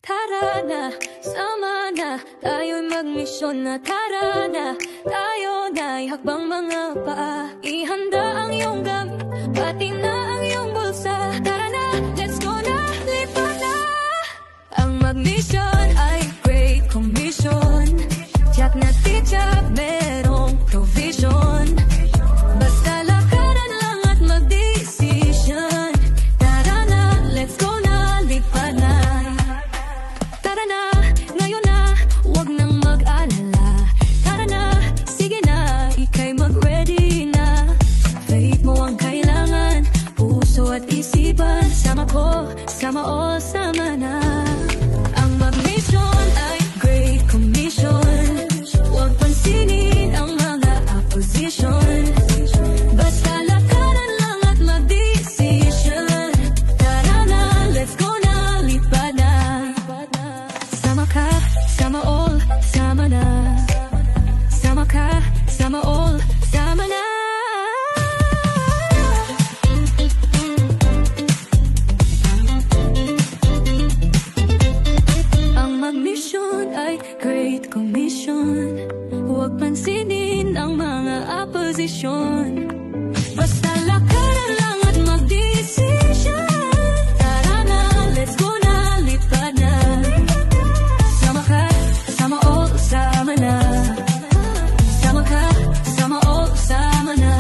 Tara na, sama na, tayo'y magmisyon na. Tara na, tayo na'y hakbang mga paa. Ihanda ang iyong gamit, pati na ang iyong bulsa. Tara na, let's go na, lipat na. Ang magmisyon ay Great Commission. Tiyak na tiyak, merong provision. Basta lakaran lang at mag-decision. Tara na, let's go na, lipat na. Tara na, ngayon na, huwag nang mag-alala. Tara na, sige na, ika'y mag-ready na. Faith mo ang kailangan, puso at isipan. Sama ko, sama o sama na. Ang mag-mission ay Great Commission. Huwag pansinin ang mga opposition. Basta lakaran lang at mag-decision. Tara na, let's go na, lipat na. Sama ka, sama all, sama na. Sama ka, sama all, sama na. Ang mag-mission ay Great Commission. Huwag pansinin ang mga opposition. Basta lakaran lang at mag-decision. Tara na, let's go na, lipat na. Sama ka, sama all, sama na. Sama ka, sama all, sama na.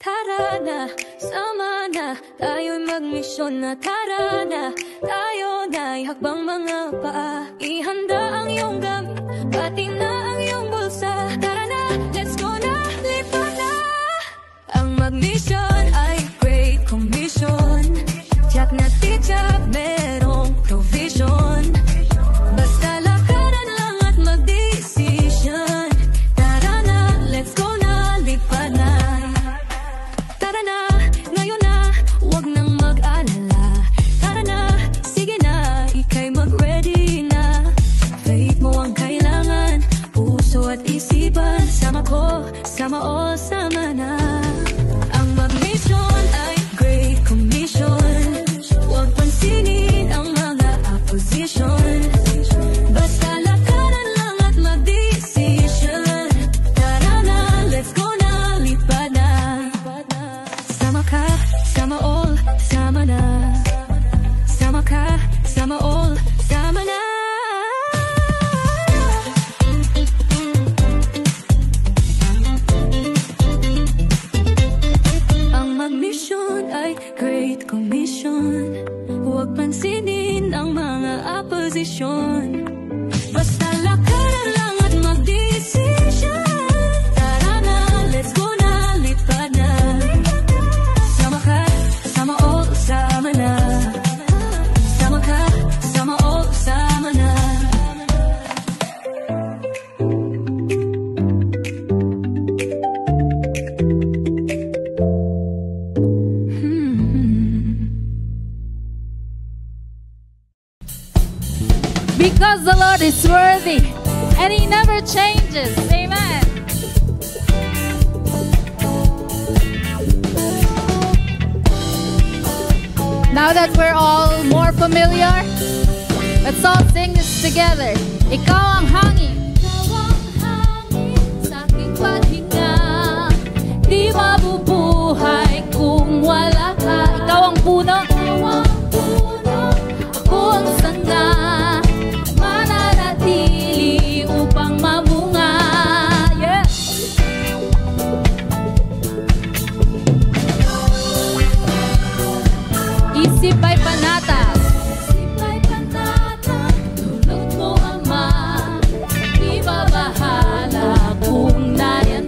Tara na, sama na, tayo'y magmisyon na. Tara na, tayo na'y hakbang mga paa. Ihanda ang iyong gamit, pati na ang iyong bulsa. Tara na, let's go na, lipat na. Ang mag-mission ay Great Commission. Tiyak na tiyak, merong provision. Basta lakaran lang at mag-decision. Tara na, let's go na, lipat na. Tara na, ngayon na, huwag nang mag-alala. Tara na, sige na, ika'y mag-ready na. Faith mo ang kailangan, puso at isipan. Sama ko, sama o sama na. Ang mag-mission ay Great Commission. Huwag pansinin ang mga opposition. Basta lakaran lang at mag-decision. Tara na, let's go na, lipat na. Sama ka, sama all, sama na. Sama ka, sama all, sama na. Ang mag-mission ay Great Commission. Huwag pansinin ang mga opposition. Basta lakaran lang at mag-decision. Tara na, let's go na, lipat na. Sama ka, sama all, sama na. Sama ka, sama all, sama na. because the Lord is worthy and He never changes. Amen. Now that we're all more familiar, let's all sing this together. Ikaw ang hangin. Ikaw ang hangin sa aking paghinga. Di mabubuhay kung wala ka. Ikaw ang puno. Ikaw ang puno, ako ang sanga. Mananatili upang mamunga. Yeah. Isip ay panatas. Sipay panatag, tulog mo ama. Di ba bahala kung nariyan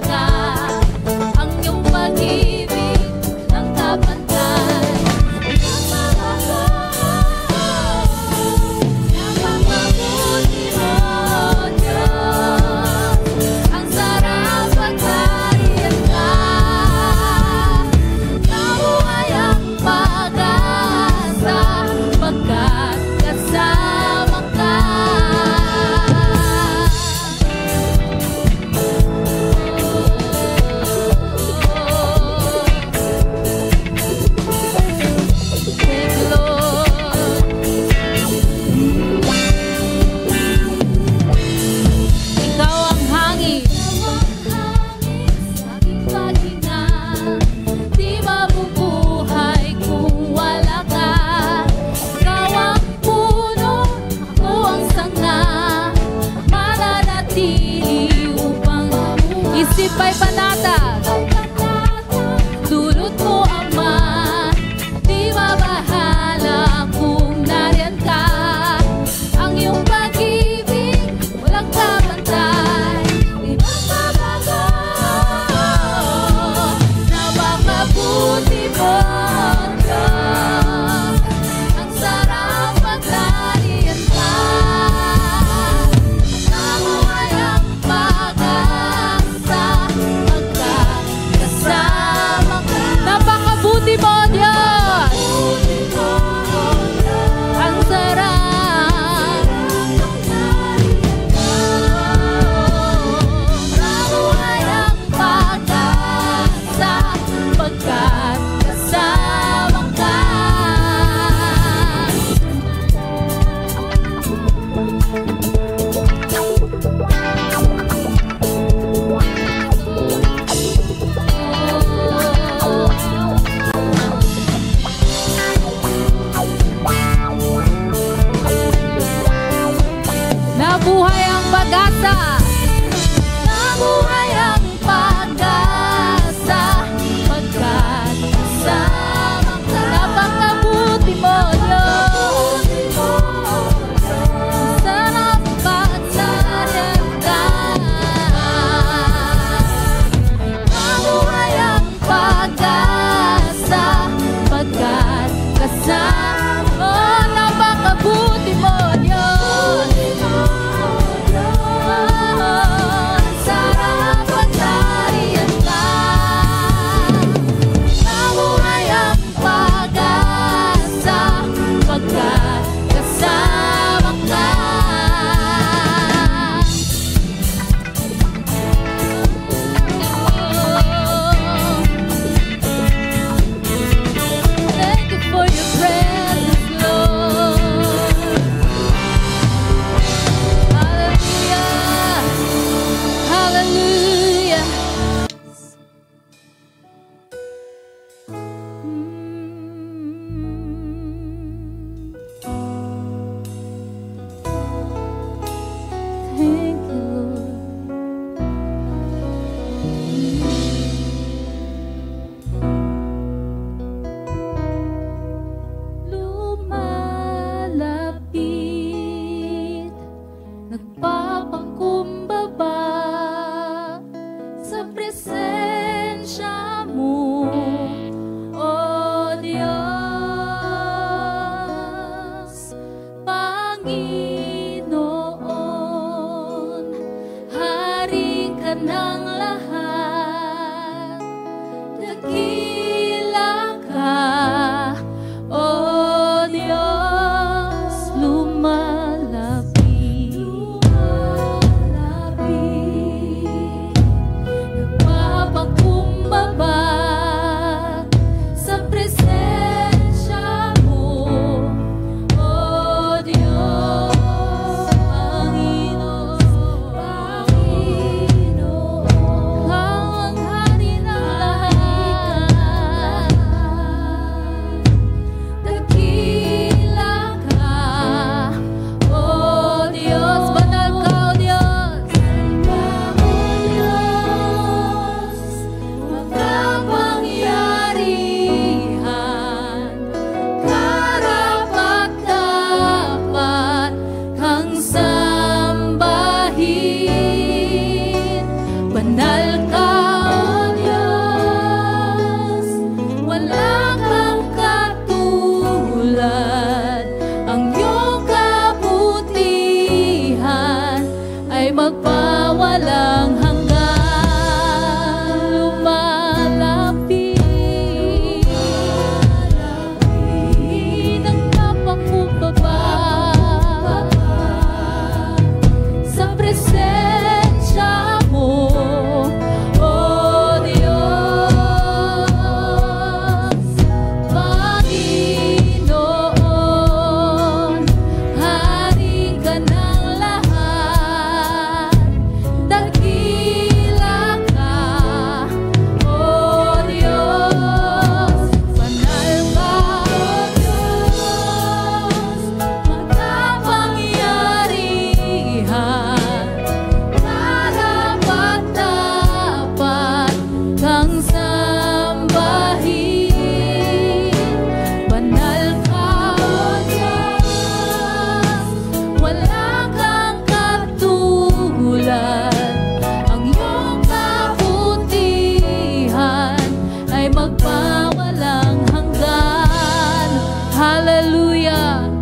magpawalang hanggan. Hallelujah.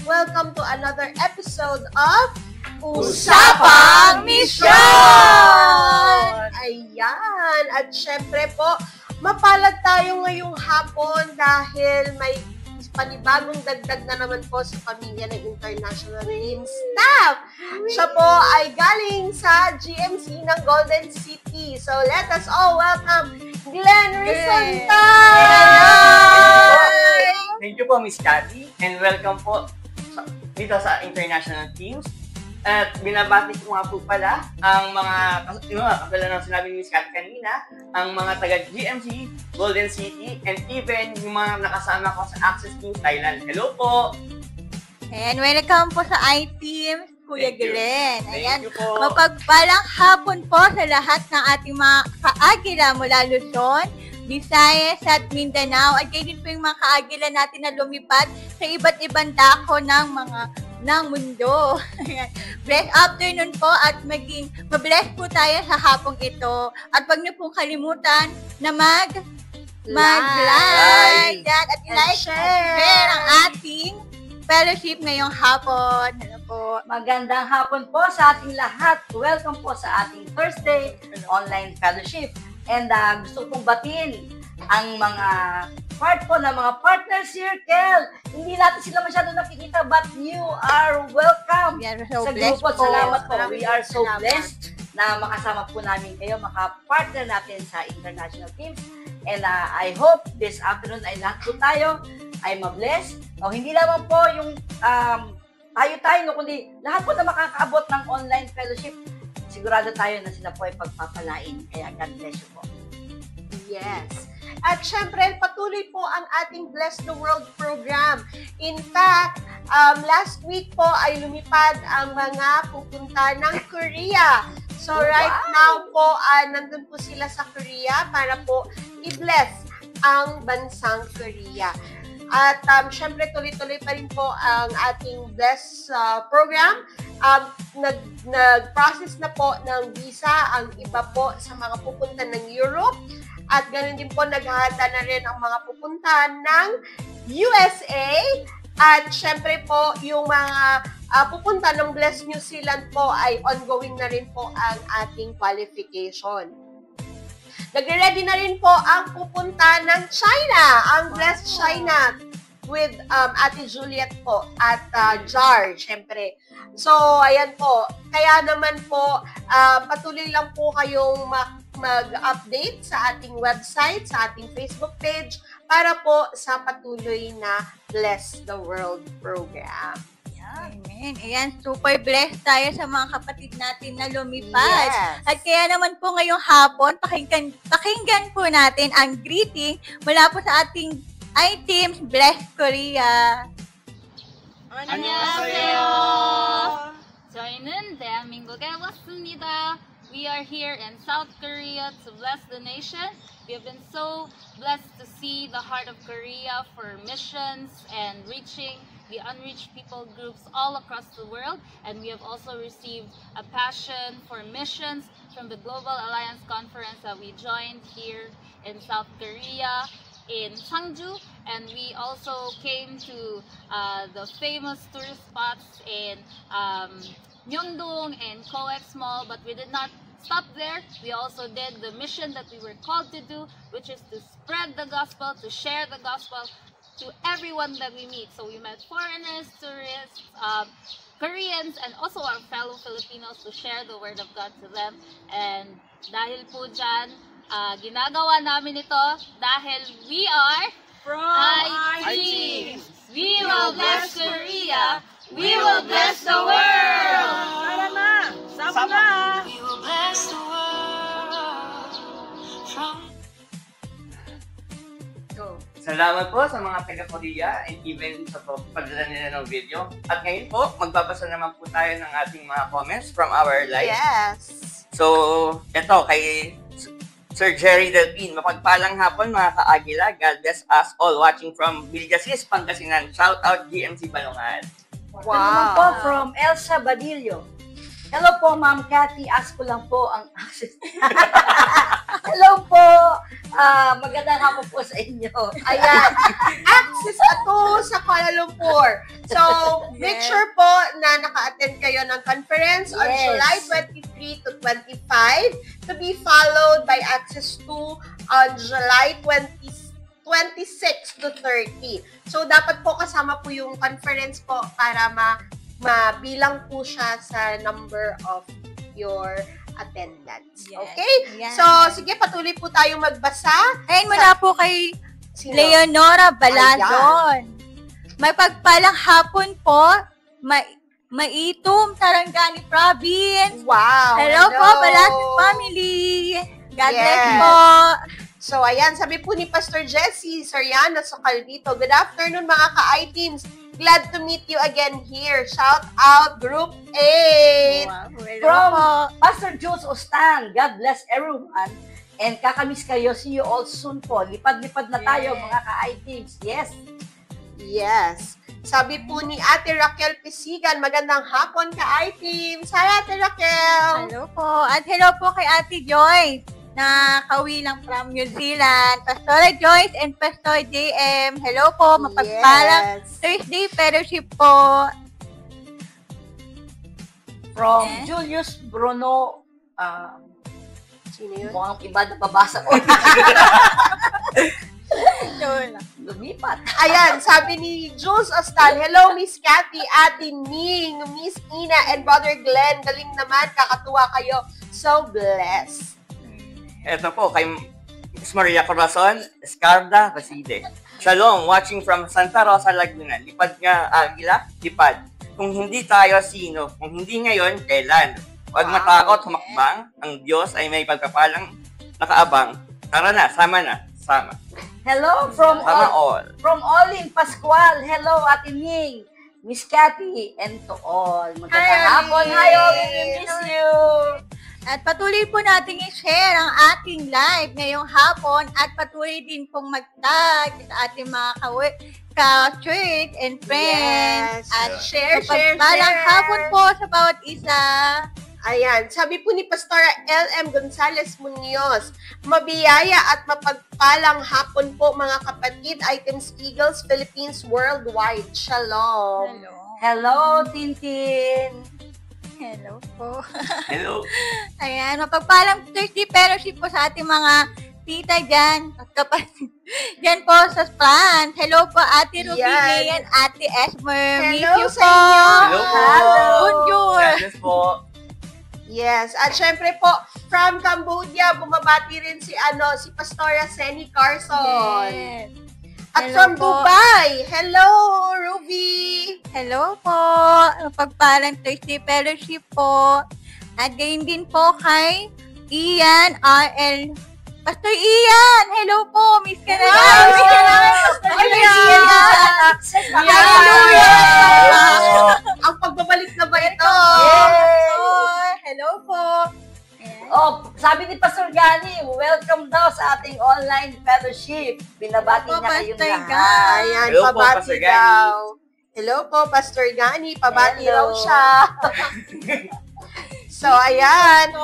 Welcome to another episode of Usapang Misyon! Ayan! At syempre po, mapalad tayo ngayong hapon dahil may panibagong dagdag na naman po sa pamilya ng International Team Staff. Siya po ay galing sa GMC ng Golden City. So let us all welcome Glenn Risonta! Thank you po, Miss Cathy, and welcome po dito sa International Teams. At binabati ko nga po pala ang mga, kapala ng sinabi ni Miss Cathy kanina, ang mga taga-GMC, Golden City, and even yung mga nakasama ko sa Access Team Thailand. Hello po! And welcome po sa I-Team, Kuya Glenn. Thank you po. Mapagpalang hapon po sa lahat ng ating mga kaagila mula Luzon, Visayas at Mindanao. At kayo din po yung mga kaagila natin na lumipad sa iba't ibang dako ng mundo. Blessed afternoon po at maging mabless po tayo sa hapong ito. At huwag niyo pong kalimutan na mag-like yan at i-like at share ang ating fellowship ngayong hapon. Hello po. Magandang hapon po sa ating lahat. Welcome po sa ating Thursday online fellowship. And gusto kong batiin ang mga part po ng mga partner circle. Hindi natin sila masyado nakikita but you are welcome. We are so sa blessed grupo. po. Salamat po. We are so Salamat. blessed na makasama po namin kayo, maka-partner natin sa international teams. And I hope this afternoon ay lahat po tayo ay mabless. O hindi lamang po yung tayo, no, kundi lahat po na makakaabot ng online fellowship. Sigurado tayo na sila po ay pagpapalain. Kaya God bless you po. Yes. At syempre, patuloy po ang ating Bless the World program. In fact, last week po ay lumipad ang mga pupunta ng Korea. So right now po, nandun po sila sa Korea para po i-bless ang bansang Korea. At syempre, tuloy-tuloy pa rin po ang ating Bless program. Nag-process na po ng visa ang iba po sa mga pupunta ng Europe. At ganoon din po, naghahanda na rin ang mga pupunta ng USA. At syempre po, yung mga pupunta ng Bless New Zealand po ay ongoing na rin po ang ating qualification. Nagre-ready na rin po ang pupunta ng China, ang Bless China with Ate Juliet po at Jar, syempre. So, ayan po. Kaya naman po, patuloy lang po kayong mag-update sa ating website, sa ating Facebook page, para po sa patuloy na Bless the World program. Amen. Ayan, super blessed tayo sa mga kapatid natin na lumipad. Yes. At kaya naman po ngayong hapon, pakinggan po natin ang greeting mula po sa ating I-Teams Bless Korea. 안녕하세요. 저희는 대한민국에 왔습니다. We are here in South Korea to bless the nation. We have been so blessed to see the heart of Korea for missions and reaching the unreached people groups all across the world. And we have also received a passion for missions from the Global Alliance Conference that we joined here in South Korea, in Sangju, and we also came to the famous tourist spots in Myeongdong and COEX Mall, but we did not stop there. We also did the mission that we were called to do, which is to spread the gospel, to share the gospel to everyone that we meet. So we met foreigners, tourists, Koreans, and also our fellow Filipinos to share the word of God to them. And dahil po dyan, ginagawa namin ito dahil we are From I-Teams. We will bless Korea. We will bless the world. Tara na! Sama na! We will bless the world from Go. Salamat po sa mga taga-Korea and even sa pagdala nila ng video. At ngayon po, magbabasa naman po tayo ng ating mga comments from our live. Yes. So, eto, kay Sir Jerry Delpin, mapagpalang hapon mga ka-Agila. God bless us all watching from Villasis, Pangasinan. Shout out GMC Balongan. Wow. Naman po from Elsa Badillo. Hello po, Ma'am Cathy. Ask ko lang po ang access. Hello po. Magandang hapon po sa inyo. Ayan. Access ato sa Kuala Lumpur. So, make sure po na naka-attend kayo ng conference on Yes. July 23 to 25 to be followed by Access 2 on July 26 to 30. So, dapat po kasama po yung conference po para mabilang po siya sa number of your attendance. Yes. Okay? Yan. So, sige, patuloy po tayong magbasa. Ayun muna po kay Sino? Leonora Balazon. May pagpalang hapon po, Maitum, Tarangani Province. Wow! Hello po, Balazon family. God bless Yes. po. So, ayan, sabi po ni Pastor Jessie Soriano Socaldito, good afternoon mga ka-I-Teams. Glad to meet you again here. Shout out Group 8. Wow, hello From po. Pastor Jules Ostan. God bless everyone. And kakamiss kayo. See you all soon po. Lipad-lipad na tayo Yes. mga ka-I-Teams. Yes. Yes. Sabi po ni Ate Raquel Pisigan, magandang hapon ka-I-Teams. Hi, Ate Raquel. Hello po. At hello po kay Ate Joyce na kauwi lang from New Zealand. Pastora Joyce and Pastor JM. Hello po. Mapagpalang Yes. Thursday fellowship po. From Yes. Julius Bruno. Sino yun? Mukhang iba na babasa ko. Yun. Lumipat. Ayan, sabi ni Jules Ostan, hello Miss Cathy, Ate Ning, Miss Ina, and Brother Glenn. Galing naman, kakatuwa kayo. So blessed. Eto po, kay Miss Maria Corazon, Escarda, Baside. Shalom, watching from Santa Rosa, Laguna. Lipad nga, Agila, lipad. Kung hindi tayo, sino? Kung hindi ngayon, kailan? Huwag Wow. matakot, humakbang. Ang Diyos ay may pagpapalang nakaabang. Tara na, sama. Hello from Sama all. all. From Olin Pascual. Hello, Ate Ming. Miss Cathy, and to all. Magandang Hi, hapon. Olin. Hi, Olin. We miss you. At patuloy po natin i-share ang ating live ngayong hapon at patuloy din pong mag-tag sa ating mga ka-church and friends. Yes. At Share. mapagpalang hapon po sa bawat isa. Ayan, sabi po ni Pastora L.M. Gonzales Munoz, mabiyaya at mapagpalang hapon po mga kapatid, I-Teams Eagles Philippines Worldwide. Shalom. Hello, Tintin. Hello po. Hello. Ayan, mapagpalang Thursday fellowship po sa ating mga tita dyan at kapatid dyan po sa France. Hello po, Ate Ruby Yan. May and Ate Esmer. Miss Hello you sa po. inyo. Hello po. Bonjour. God bless po. Yes, at syempre po, from Cambodia, bumabati rin si Pastora Senny Carson. Yes. At Hello from po. Dubai, hello, Ruby. Hello po. Mapagpalang Thursday fellowship po. At gayon din po kay Ian RL. Pastor Ian, hello po. Miss ka na lang. Miss ka na lang, Pastor Ay, Ian. Access. Hallelujah! Ang pagbabalik na ba ito? Hello po. Oh, sabi ni Pastor Gani, welcome daw sa ating online fellowship. Binabati Hello po, niya kayong Pastor lahat. Ayan, Hello po, pabati Pastor Gani. daw. Hello po, Pastor Gani. Pabati Hello. raw siya. So, ayan.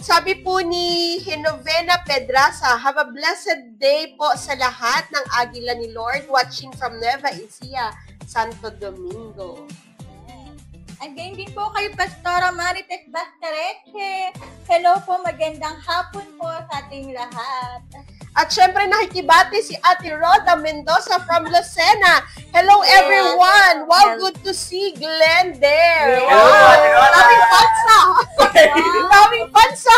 Sabi po ni Genovena Pedraza, have a blessed day po sa lahat ng Agila ni Lord watching from Nueva Ecija, Santo Domingo. At ganyan din po kay Pastora Marites Bastareche. Hello po, magandang hapon po sa ating lahat. At syempre nakikibati si Ate Roda Mendoza from Lucena. Hello everyone! Wow, good to see Glenn there. Hello, Ate Roda. Daming pansa! Daming pansa!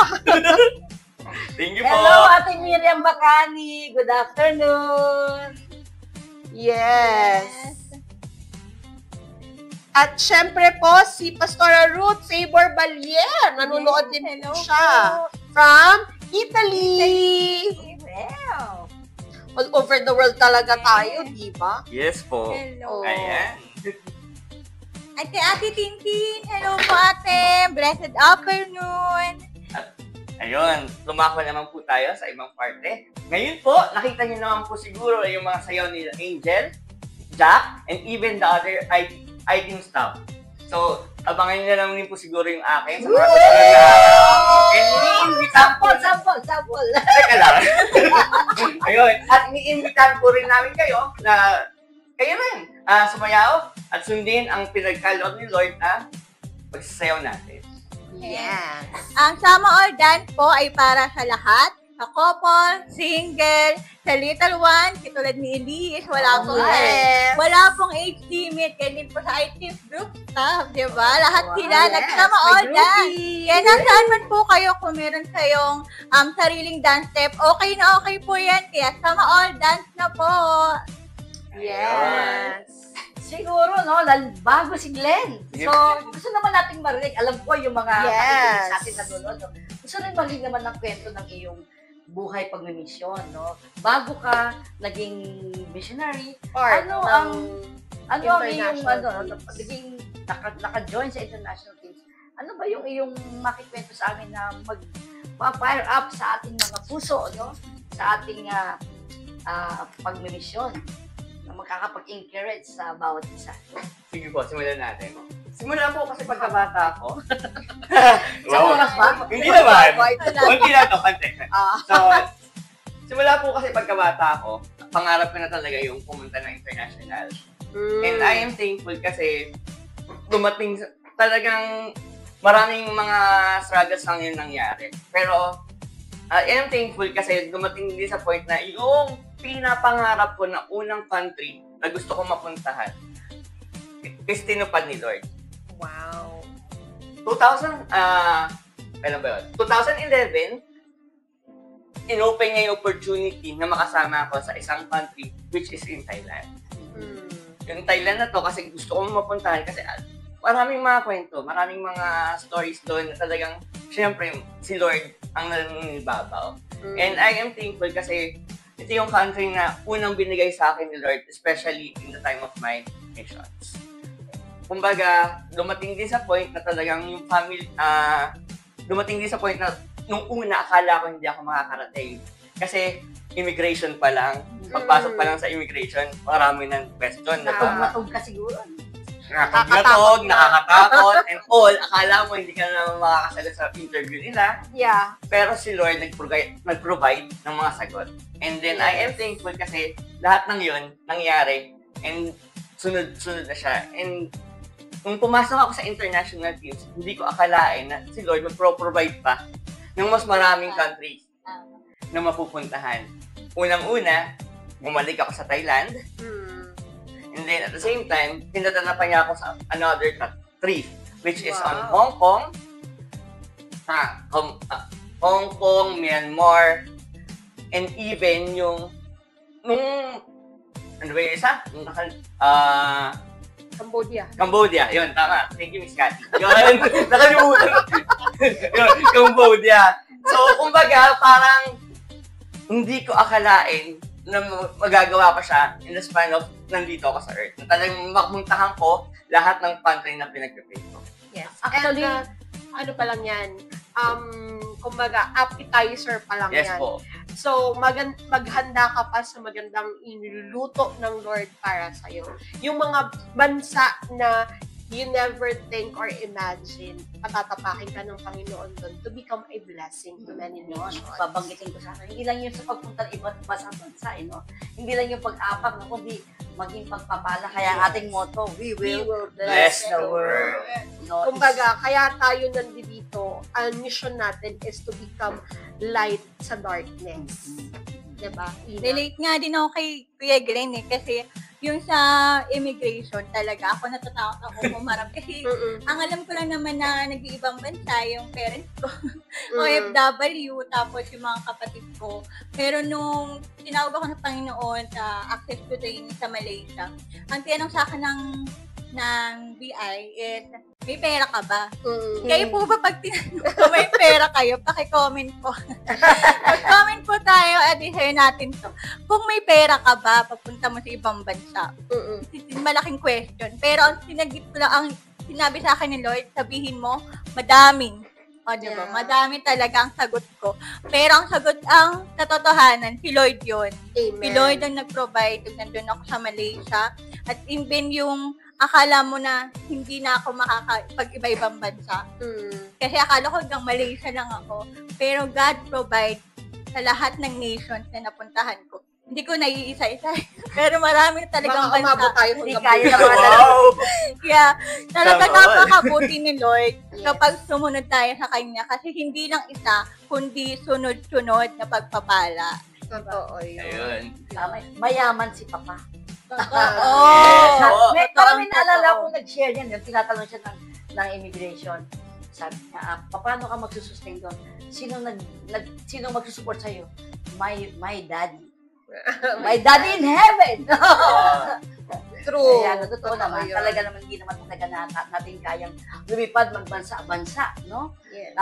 Thank you po. Hello, Ate Miriam Bacani. Good afternoon. Yes. At syempre po, si Pastora Ruth Faber Balier. Nanonood din Hello po siya. From Italy. Wow. All over the world talaga tayo, di ba? Yes po. Hello. Ayan. At kay Ate Tintin, hello po ate. Blessed afternoon. Ayun, lumako naman po tayo sa ibang parte. Ngayon po, nakita niyo naman po siguro yung mga sayaw ni Angel, Jack, and even the other item staff. So, abangan niyo na lang din po siguro yung akin sa mga susunod na araw. And iniimbitahan po Sample. Teka lang. Ayun, at iniimbitahan po rin namin kayo na kayo rin sumayaw at sundin ang pinagkaloob ni Lord na pagsasayaw natin. Yes. Ang Sama All Dance po ay para sa lahat. Sa couple, single, sa little one, katulad ni Elise, wala pong age limit. Kaya din po sa iTeams group staff, di ba? Lahat sila nagsama all dance. Kaya nasaan man po kayo kung meron kayong sariling dance step, okay na okay po yan. Kaya sama all dance na po. Yes. Siguro, no, bago si Glenn. So, gusto naman nating marinig. Alam ko yung mga Yes. sa atin nanonood. No? Gusto rin marinig naman ng kwento ng iyong buhay pagmimisyon, no? Bago ka naging missionary, Part ano ng ang iyong, international naging naka-join sa international teams? Ano ba yung iyong makikwento sa amin na mag-fire up sa ating mga puso, no? Sa ating pagmimisyon, na makakapag-encourage sa bawat isa. Sige po, simulan natin. Simulan po kasi pagkabata ko. Sa oras ba? Hindi naman. Kunti na to, konti. So, simula po kasi pagkabata ko, pangarap ko na talaga yung pumunta ng international. And I am thankful kasi dumating talagang maraming mga struggles lang yun nangyari. Pero I am thankful kasi dumating din sa point na yung pinapangarap ko na unang country na gusto ko mapuntahan is tinupad ni Lord. Wow. 2011, inopen niya yung opportunity na makasama ako sa isang country which is in Thailand. Yung Thailand na to kasi gusto ko mapuntahan kasi maraming mga kwento, maraming mga stories doon na talagang syempre si Lord ang naninibabaw. And I am thankful kasi ito yung country na unang binigay sa akin ni Lord, especially in the time of my missions. Kumbaga, dumating din sa point na talagang yung family, dumating din sa point na nung una akala ko hindi ako makakarating. Kasi immigration pa lang, pagpasok pa lang sa immigration, marami ng question. Matog ka siguro. Nakakatakot, nakakatakot, and all. Akala mo hindi ka na makakasagot sa interview nila. Yeah. Pero si Lord nag-provide ng mga sagot. And then I am thankful kasi lahat ng yun nangyari and sunod-sunod na siya. And nung pumasok ako sa international teams, hindi ko akalain na si Lord mag-provide pa ng mas maraming countries na mapupuntahan. Unang-una, bumalik ako sa Thailand. And then at the same time, pinadala pa niya ako sa another three, which is on Hong Kong, Hong Kong, Myanmar, and even yung ano ba yung isa? Cambodia. Yun, tama. Thank you, Miss Cathy. Yun, nakalimutan. Yun, Cambodia. So, kumbaga, parang hindi ko akalain na magagawa ko siya in the span of nandito ako sa Earth. Na talagang mapuntahan ko lahat ng country na pinag-prepare ko. Yes. Actually, And, ano pa lang yan? Kumbaga, appetizer pa lang Yes yan. po. So, maghanda ka pa sa magandang iniluluto ng Lord para sa'yo. Yung mga bansa na you never think or imagine, patatapakin ka ng Panginoon doon to become a blessing to many nations. babanggitin ko sana, hindi lang yung sa pagpunta ng iba't ibang bansa, no? Hindi lang yung pag-apak, no? Kundi maging pagpapala. Kaya ang ating motto, we will bless bless the the world. No, Kumbaga, kaya tayo nandito, ang mission natin is to become light sa darkness. Diba? Ina? Relate nga din ako kay Kuya Glenn kasi yung sa immigration talaga, ako natatakot ako pumarap kasi ang alam ko lang naman na nag-iibang bansa yung parents ko, OFW, tapos yung mga kapatid ko. Pero nung tinawag ako ng Panginoon sa access to training sa Malaysia, ang tinanong sa akin ng BI is, may pera ka ba? Kayo po ba pag tinanong ko may pera kayo, paki-comment po. Mag-comment po tayo at i-share natin to. Kung may pera ka ba, papunta mo sa ibang bansa. Malaking question. Pero ang sinagit ko lang, ang sinabi sa akin ni Lord, sabihin mo, madaming. O, diba? Yeah. Madami talaga ang sagot ko. Pero ang sagot, ang katotohanan, si Lord yun. Amen. Si Lord ang nag-provide nung nandun ako sa Malaysia. At even yung akala mo na hindi na ako makakapag-iba-ibang bansa. Kasi akala ko hanggang Malaysia lang ako. Pero God provide sa lahat ng nations na napuntahan ko. Hindi ko naiisa-isa. Pero marami talagang Baka umabot bansa. tayo Hindi hanggang kaya buwan. naman. Wow! Kaya talaga Come on. napakabuti ni Lord Yes. kapag sumunod tayo sa Kanya. Kasi hindi lang isa, kundi sunod-sunod na pagpapala. Totoo yun. Ayun. Mayaman si Papa. Oo. Oo. Parang may naalala ko nag-share yan. Yung tinatanong siya ng immigration. Sabi niya, paano ka magsusustain doon? Sino magsusupport sa'yo? My daddy. My daddy in heaven! True. Kaya totoo naman. yun. Talaga naman hindi naman talaga natin kayang lumipad magbansa-bansa, no? Yes.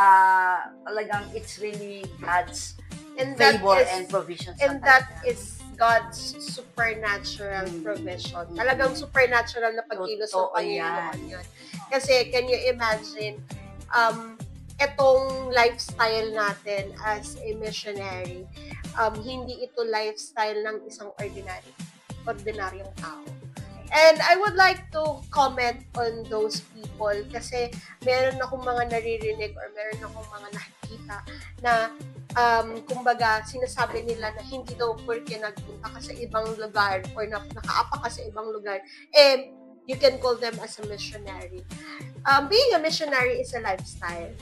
Talagang it's really God's And that favor is- and provisions. And that is God's supernatural provision. Talagang supernatural na pagkilos ng Totoo Panginoon yun. Kasi can you imagine, etong lifestyle natin as a missionary, hindi ito lifestyle ng isang ordinaryong tao. And I would like to comment on those people kasi meron akong mga naririnig or meron akong mga nakikita na kumbaga sinasabi nila na hindi daw porque nagpunta ka sa ibang lugar or nakaapa ka sa ibang lugar, you can call them as a missionary. Being a missionary is a lifestyle.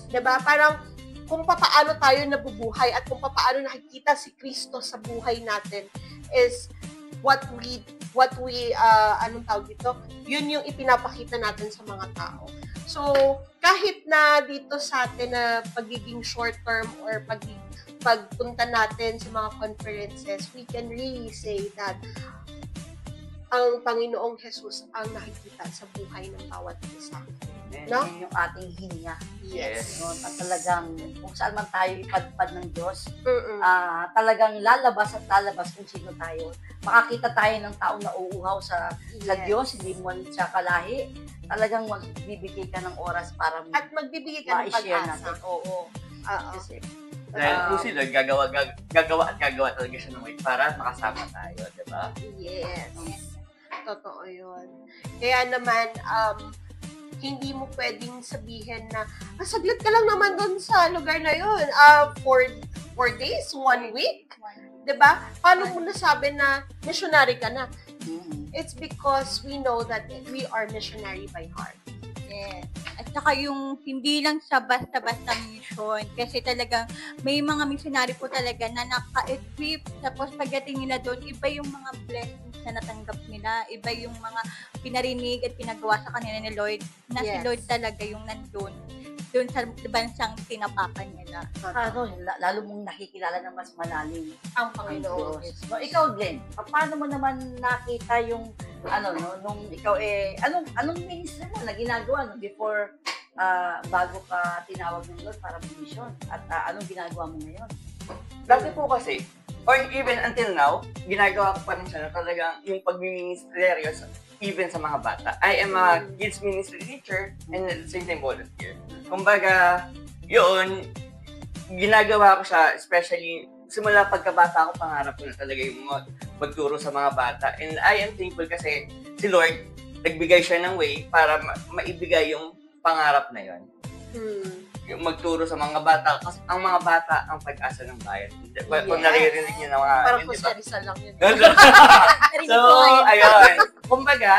Diba? Parang kung papaano tayo nabubuhay at kung papaano nakikita si Kristo sa buhay natin is what we anong tawag dito, yun yung ipinapakita natin sa mga tao. So, kahit na dito sa atin na pagiging short term or pagpunta natin sa mga conferences, we can really say that ang Panginoong Jesus ang nakikita sa buhay ng bawat isa. No? Yan yung ating hininga. Yes. No? At talagang kung saan man tayo ipadpad ng Diyos, Mm-mm. talagang lalabas at lalabas kung sino tayo. Makakita tayo ng taong nauuhaw sa Yes. Diyos, hindi mo siya kalahi. Talagang magbibigay ka ng oras para At magbibigay ka ng ma-share pag-asa. natin. Oo. Oo. Kasi, Dahil kung sila, gagawa talaga siya ng way para makasama tayo, di ba? Yes. Totoo yun. Kaya naman, hindi mo pwedeng sabihin na, saglit ka lang naman doon sa lugar na yun. 4 days, 1 week. Diba? Paano mo nasabi na missionary ka na? It's because we know that we are missionary by heart. Yes. At saka yung hindi lang sa basta-basta mission. Kasi talagang may mga missionary po talaga na naka-equip. Tapos pagdating nila doon, iba yung mga blessings na natanggap nila. Iba yung mga pinarinig at pinagawa sa kanila ni Lord. Na si Yes. Lord talaga yung nandun. Doon sa bansang tinapakan nila. lalo mong nakikilala ng mas malalim Ang ang Panginoon. Diyos. No, ikaw, Glenn, paano mo naman nakita yung, nung ikaw anong ministry mo na ginagawa before, bago ka tinawag ng Lord para mag-mission? At anong ginagawa mo ngayon? Dati po kasi, or even until now, ginagawa ko pa rin siya na talagang yung pag-ministeryo even sa mga bata. I am a kids ministry teacher and at the same time volunteer. Kumbaga, yun, ginagawa ko siya, especially simula pagkabata ko, pangarap ko na talaga yung magturo sa mga bata. And I am thankful kasi si Lord, nagbigay siya ng way para maibigay yung pangarap na yun. yung magturo sa mga bata. Kasi ang mga bata ang pag-asa ng bayan. Kung naririnig niyo na mga... Parang yun, kung diba? Rizal lang yun. So, ayun. Kumbaga,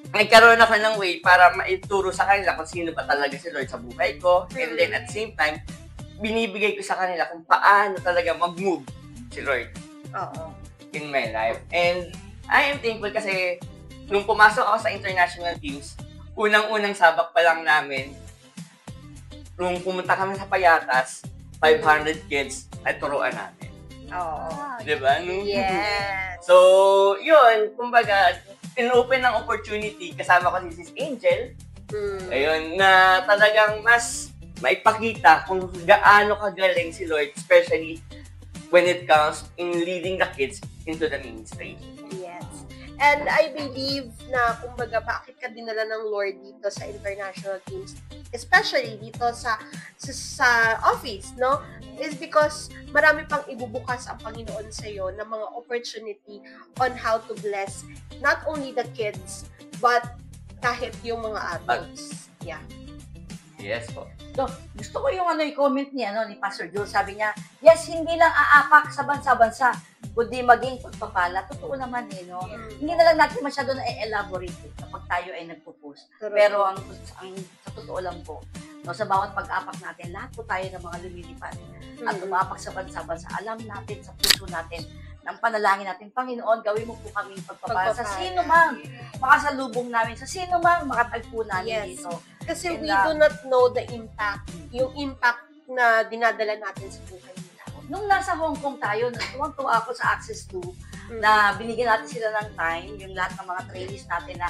nagkaroon ako ng way para maituro sa kanila kung sino ba talaga si Lord sa buhay ko. And then at the same time, binibigay ko sa kanila kung paano talaga mag-move si Lord in my life. And I am thankful kasi nung pumasok ako sa international teams, unang-unang sabak pa lang namin, nung pumunta kami sa Payatas, 500 kids ay turuan namin. Diba? Yes. So, yun, kumbaga, in-open ng opportunity, kasama ko si Sis Angel, ayun, na talagang mas maipakita kung gaano kagaling si Lord, especially when it comes in leading the kids into the ministry. Yes. And I believe na, kumbaga, bakit ka dinala ng Lord dito sa international teams, especially dito sa office, no? Is because marami pang ibubukas ang Panginoon sa iyo ng mga opportunity on how to bless not only the kids, but kahit yung mga adults. Yeah. Yes po. So, gusto ko yung i-comment ni Pastor Jules. Sabi niya, yes, hindi lang aapak sa bansa-bansa, kundi maging pagpapala. Totoo naman no? Hindi na lang natin masyado na-elaborate kapag tayo ay nagpo-post. Pero ang sa totoo lang po, no, sa bawat pag-apak natin, lahat po tayo ng mga lumilipad. At umapak sa bansa-bansa, alam natin, sa puso natin, ng panalangin natin, Panginoon, gawin mo po kaming pagpapala sa sino mang makasalubong namin, sa sino mang makatagpo namin dito. Kasi we do not know the impact, yung impact na dinadala natin sa buhay nila. Nung nasa Hong Kong tayo, tuwang-tuwa ako sa Access 2, na binigyan natin sila ng time, yung lahat ng mga trainees natin na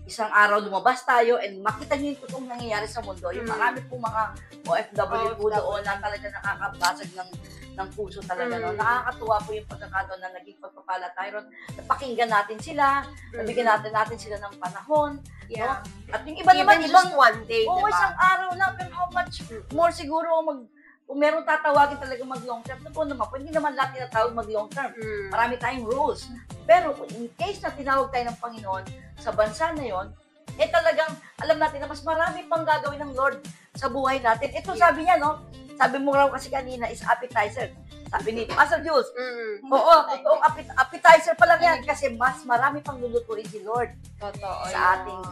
isang araw lumabas tayo and makita niyo yung totoong nangyayari sa mundo. Yung marami pong mga OFW po doon na talaga nakakabasag ng puso talaga. No? Nakakatuwa po yung pagkakataon na naging pagpapala tayo. Napakinggan natin sila, nabigyan natin sila ng panahon. No? At yung iba naman, just one day, diba? Isang araw lang, pero how much more siguro kung meron tatawagin talaga mag-long term, po naman, hindi naman lahat tinatawag mag-long term. Marami tayong rules. Pero in case na tinawag tayo ng Panginoon sa bansa na yon, talagang alam natin na mas marami pang gagawin ng Lord sa buhay natin. Ito sabi niya, no? Sabi mo raw kasi kanina is appetizer. Sabi ni Pastor Jules, oo, totoong appetizer pa lang yan kasi mas marami pang lulutuin si Lord sa ating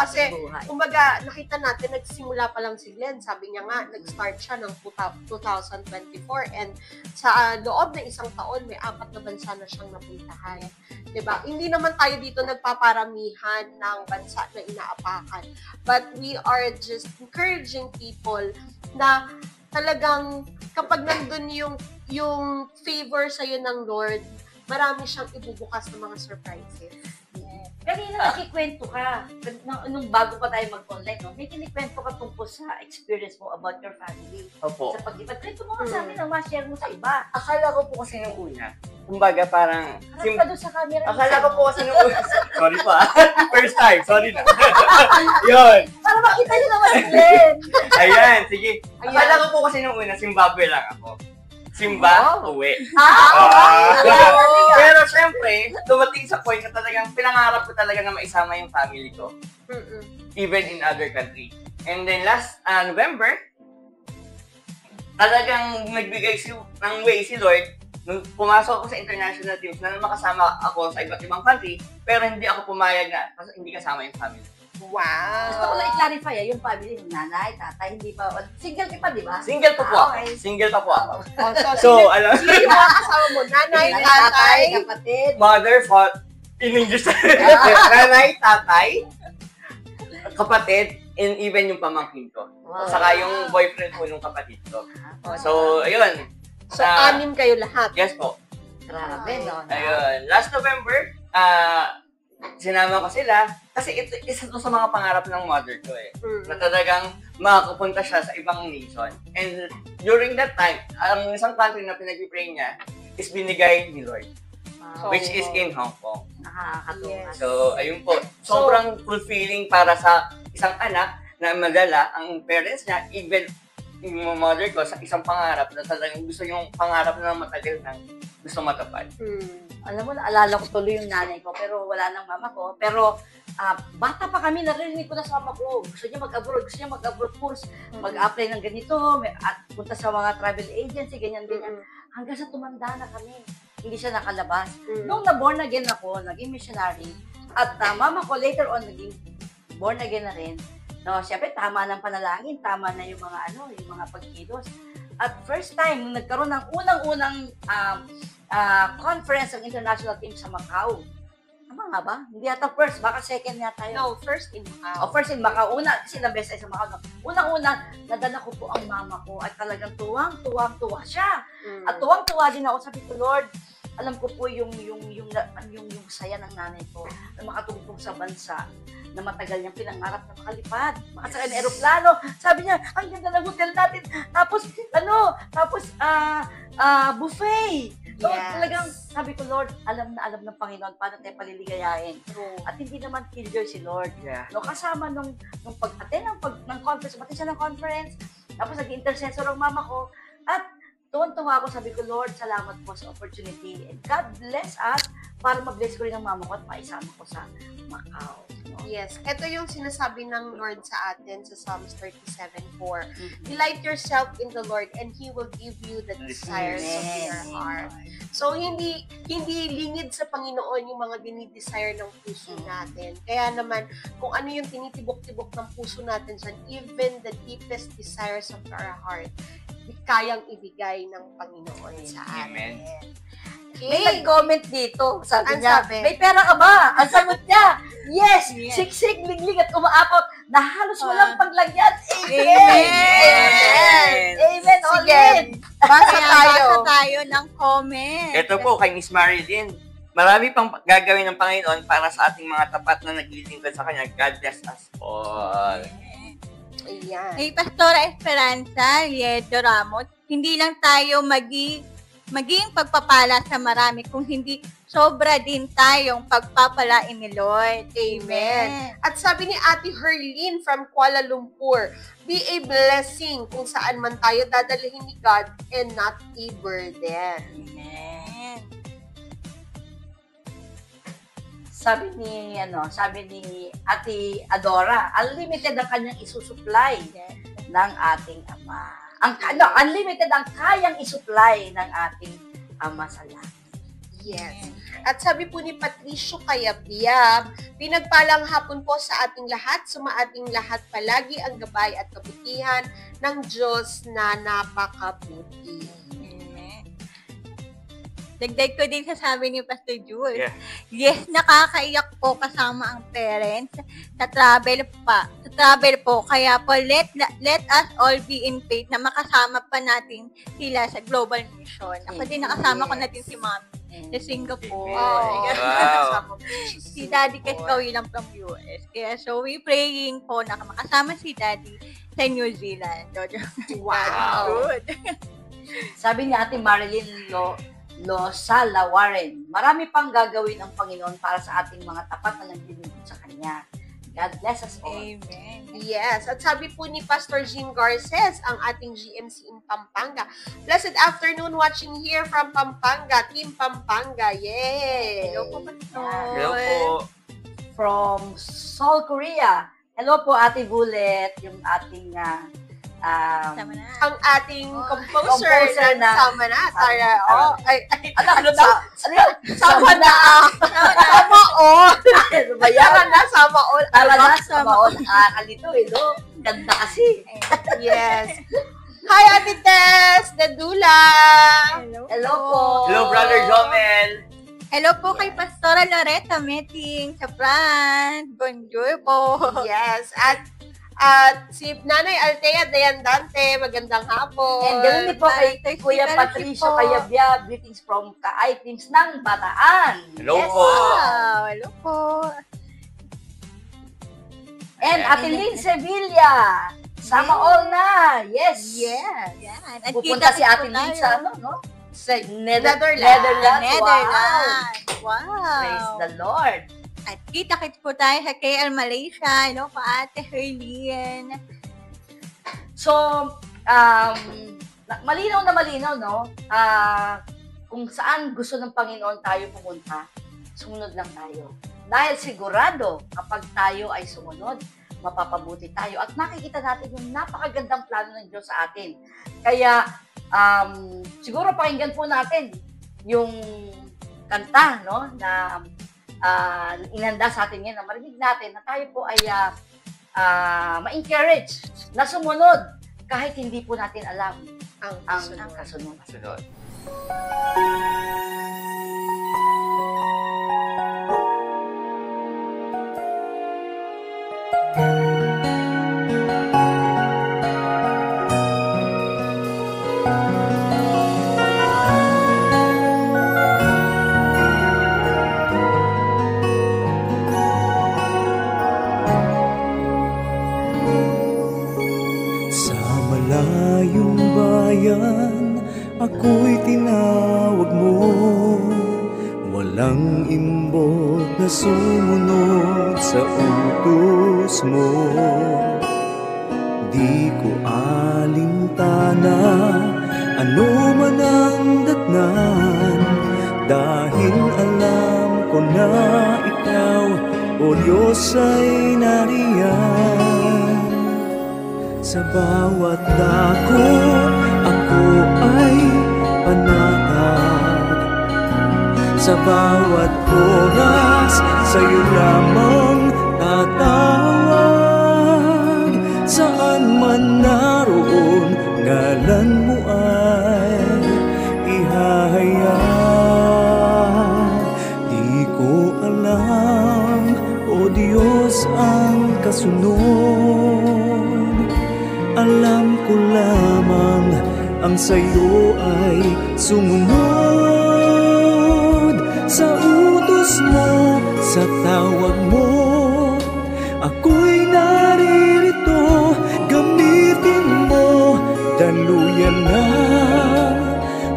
kasi, buhay. Kumbaga, nakita natin, nagsimula pa lang si Glenn. Sabi niya nga, nag-start siya ng 2024 and sa loob ng isang taon, may 4 na bansa na siyang napuntahan. Diba? Hindi naman tayo dito nagpaparamihan ng bansa na inaapakan. But we are just encouraging people na talagang kapag nandun yung favor sa'yo ng Lord, marami siyang ibubukas ng mga surprises. Kanina nakikwento ka, nung bago pa tayo mag-online, no? May kinikwento ka tungkol sa experience mo about your family. Opo. Sa pag-ibad. Kwento mo nga sa amin, ma-share mo sa iba. Akala ko po kasi nung una, kumbaga parang... Harap ka doon sa camera. Akala ko po kasi nung una... Sorry pa. First time. Sorry na. Yun. Para makita nyo naman si Glenn. Ayan, sige. Akala ko po kasi nung una, Zimbabwe lang ako. Uwi. Pero syempre, dumating sa point na talagang pinangarap ko talaga na maisama yung family ko. Even in other country. And then last November, talagang nagbigay ng way si Lord nung pumasok ako sa international teams na makasama ako sa iba't ibang country, pero hindi ako pumayag na kasi hindi kasama yung family. Wow! Gusto ko lang i-clarify yung family, yung nanay, tatay, hindi pa, single ka pa, di ba? Single pa po ako. Okay. Single pa po ako. So, alam sino yung mga kasama mo? Nanay, tatay, kapatid. Mother, in English. Nanay, tatay, kapatid, and even yung pamangkin ko. Wow. Saka yung boyfriend ko nung kapatid ko. So, ayun. So, 6 kayo lahat? Yes po. Grabe, no? Ayun. Last November, sinama ko sila kasi isa to sa mga pangarap ng mother ko na talagang makapunta siya sa ibang nation. And during that time, ang isang country na pinag-pray niya is binigay ni Lord, which is in Hong Kong. Nakakatuwa. Yes. So, ayun po. Sobrang fulfilling para sa isang anak na madala ang parents niya, even yung mother ko, sa isang pangarap na talagang gusto yung pangarap na matagal nang gusto matupad. Alam mo, naalala ko tuloy yung nanay ko, pero wala nang mama ko. Pero bata pa kami, narinig ko na sa mama ko, gusto niya mag-abroad course, mag-apply ng ganito, at punta sa mga travel agency, ganyan. Hanggang sa tumanda na kami, hindi siya nakalabas. Nung na-born again ako, naging missionary, at mama ko later on, naging born again na rin. No, siyempre, tama ng panalangin, tama na yung mga pagkilos. At first time, nung nagkaroon ng unang-unang conference ng international team sa Macau. Tama nga ba? Hindi yata first, baka second yata yun. No, first in Macau. First in Macau. Una, kasi ilang beses ay sa Macau. Unang-una, nadala ko po ang mama ko at talagang tuwang-tuwa siya. At tuwang-tuwa din ako, sabi ko, Lord, alam ko po yung saya ng nanay ko na makatungtong sa bansa na matagal niyang pinangarap na makalipad. Makasakay ng aeroplano. Sabi niya, ang ganda ng hotel natin. Tapos, buffet. So, talagang sabi ko, Lord, alam na alam ng Panginoon paano tayo paliligayahin. At hindi naman killjoy si Lord. No, kasama nung pag-attend ng conference, pati siya ng conference, tapos nag-intercessor ang mama ko, at tuwan-tuwa ako, sabi ko, Lord, salamat po sa opportunity. And God bless us para ma-bless ko rin ang mama ko at maisama ko sa Macau. No? Yes. Ito yung sinasabi ng Lord sa atin sa Psalms 37:4. Delight yourself in the Lord and He will give you the desires of your heart. So, hindi lingid sa Panginoon yung mga dinidesire ng puso natin. Kaya naman, kung ano yung tinitibok-tibok ng puso natin dyan, even the deepest desires of our heart, kayang ibigay ng Panginoon sa atin. May nag-comment dito. Sabi Ang niya, sabi? may pera ka ba? Ang sagot niya, yes! Siksik, liglig at umaapot na halos walang paglagyan. Amen! Amen! Sige, basa tayo ng comment. Ito po kay Miss Marilyn. Marami pang gagawin ng Panginoon para sa ating mga tapat na naglilingkod sa Kanya. God bless us all. Ayan. Hey, Pastora Esperanza, Riedo Ramos, hindi lang tayo maging pagpapala sa marami, kung hindi sobra din tayong pagpapalain ni Lord. Amen. At sabi ni Ate Herlene from Kuala Lumpur, be a blessing kung saan man tayo dadalhin ni God and not a burden. Amen. Sabi ni Ate Adora, unlimited ang kanyang isusupply ng ating Ama. Unlimited ang kayang isupply ng ating Ama sa langit. Yes. At sabi po ni Patricio Kayabiyab, pinagpalang hapon po sa ating lahat, sumaating lahat palagi ang gabay at kabutihan ng Diyos na napakabuti. Dagdag ko din sa sabi ni Pastor Jules. Yeah. Yes, nakakaiyak po kasama ang parents sa travel po. Kaya po, let us all be in faith na makasama pa natin sila sa global mission. Ako din nakasama ko natin si Mami sa Singapore. Wow. Si Daddy kasi kauwi lang from US. Kaya so we praying po na makasama si Daddy sa New Zealand. Wow. Good. Sabi ni Ate Marilyn Losala Warren, marami pang gagawin ang Panginoon para sa ating mga tapat na naglilingkod sa Kanya. God bless us all. Amen. Yes. At sabi po ni Pastor Jean Garces, ang ating GMC in Pampanga. Blessed afternoon watching here from Pampanga. Team Pampanga. Yay! Hello po, Pastor. Hello po. From Seoul, Korea. Hello po, Ate Bullet, yung ating Sama na. Ang ating composer ng Sama Na. Tara. ano daw? Sama na. Sama on. Ano ba yan? Tara na, sama on. Tara na, sama on. Kalito no? Ganda kasi. Yes. Hi, Ate Tess, Dadula. Hello po. Hello, Brother Jomel. Hello po kay Pastora Loretta Meting sa France. Bonjour po. Yes. At si Nanay Altea Dayandante, magandang hapon. And ganoon din po kay Kuya Patricio Kayabia, greetings from Ka-Items ng Bataan. Hello Yes. po. Wow, hello po. And Ate Lynn Sevilla, sama all na. Yes. Yes. Yan. At Pupunta si Ate kita-kits Lynn po sa tayo. no? Sa Netherlands. Netherlands. Wow. Praise the Lord. At kita-kits po tayo sa KL Malaysia. Hello po, Ate Herlene. So, malinaw na malinaw, no? Kung saan gusto ng Panginoon tayo pumunta, sumunod lang tayo. Dahil sigurado, kapag tayo ay sumunod, mapapabuti tayo at makikita natin yung napakagandang plano ng Diyos sa atin. Kaya, siguro pakinggan po natin yung kanta, no, na inanda sa atin ngayon, na marinig natin na tayo po ay ma-encourage na sumunod kahit hindi po natin alam ang kasunod. Sunod. Sa malayong bayan, ako'y tinawag mo. Walang imbot na sumunod sa utos mo. Di ko alintana ano man ang datnan, dahil alam ko na ikaw, o Diyos, ay nariyan. Sa bawat dako, ako ay panatag. Sa bawat oras, sa'yo lamang tatawag. Saan man naroon, ngalan mo ay ihahayag. Di ko alam, o Diyos, ang kasunod. Alam ko lamang ang sa'yo ay sumunod. Sa utos mo, sa tawag mo, ako'y naririto. Gamitin mo, daluyan na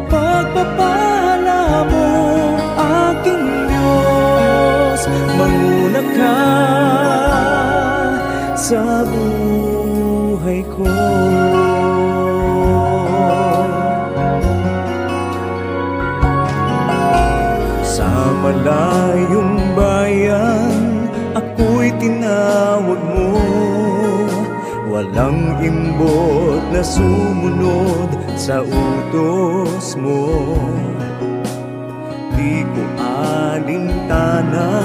pagpapala mo, aking Diyos. Manguna ka sa buhay ko. Sa malayong bayan, ako'y tinawag mo. Walang imbot na sumunod sa utos mo. Di ko alintana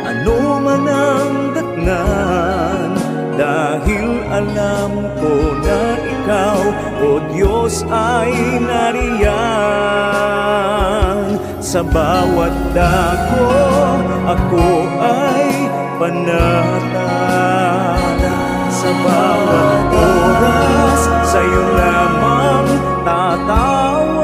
ano man ang datnan, dahil alam ko na ikaw, o Diyos, ay nariyan. Sa bawat dako, ako ay panatag. Sa bawat oras, sa'yo lamang tatawag.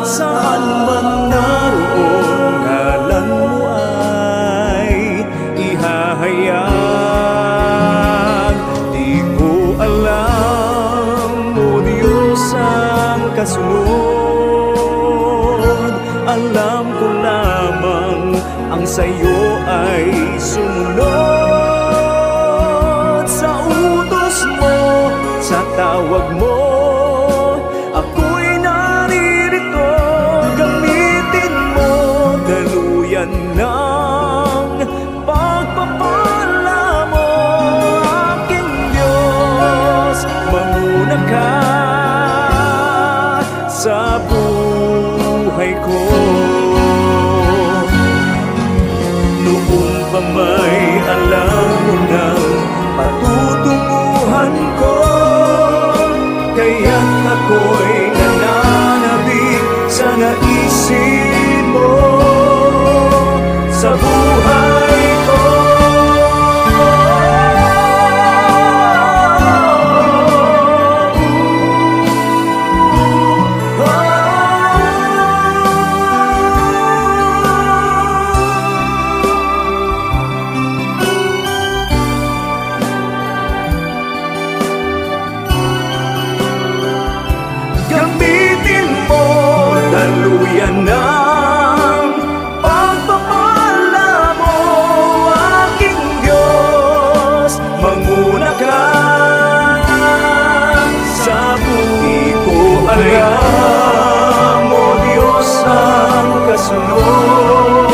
Saan man naroon, ngalan mo ay ihahayag. Di ko alam, o Diyos, ang kasunod. Alam ko lamang ang sa'yo ay sumunod. Sa utos mo, sa tawag mo, ako'y naririto. Gamitin mo, daluyan ng pagpapala mo, aking Diyos. Manguna ka sa buhay ko. Noon pa may alam mo ng patutunguhan ko, kaya't ako'y nananabik sa naisin mo sa buhay ko. Gamitin mo, daluyan ng pagpapala mo, aking Diyos. Manguna ka sa buhay ko. Alam mo, Diyos, ang kasunod.